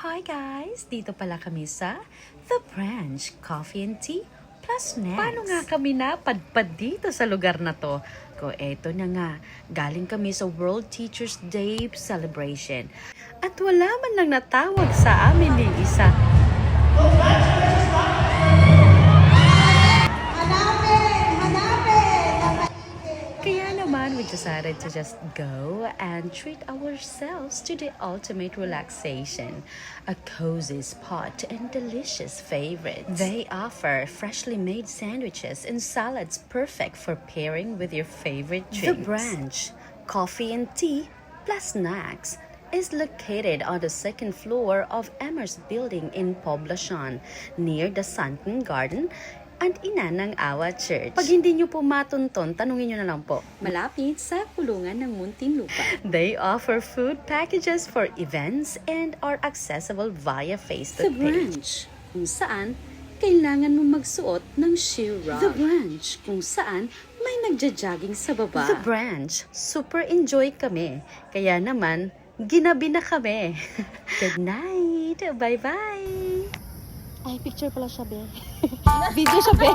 Hi guys! Dito pala kami sa The Branch Coffee and Tea plus Snacks. Paano nga kami napadpad dito sa lugar na to? Eto na nga, galing kami sa World Teachers Day celebration. At wala man lang natawag sa amin ni isa. Kaya naman, we decided to just go and treat ourselves to the ultimate relaxation. A cozy spot and delicious favorites. They offer freshly made sandwiches and salads perfect for pairing with your favorite drinks. The Branch Coffee and Tea plus Snacks is located on the second floor of Emers Building in Poblacion, near the Sunken Garden and Ina ng Awa Church. Pag hindi nyo po matunton, tanungin nyo na lang po. Malapit sa kulungan ng Muntinlupa. They offer food packages for events and are accessible via The Facebook page. Branch, kung saan kailangan mo magsuot ng shoe rug. The Branch, kung saan may nagja-jogging sa baba. The Branch, super enjoy kami. Kaya naman, ginabi na kami. Good night! Bye-bye! Ay, picture pala siya, be. Video siya, be.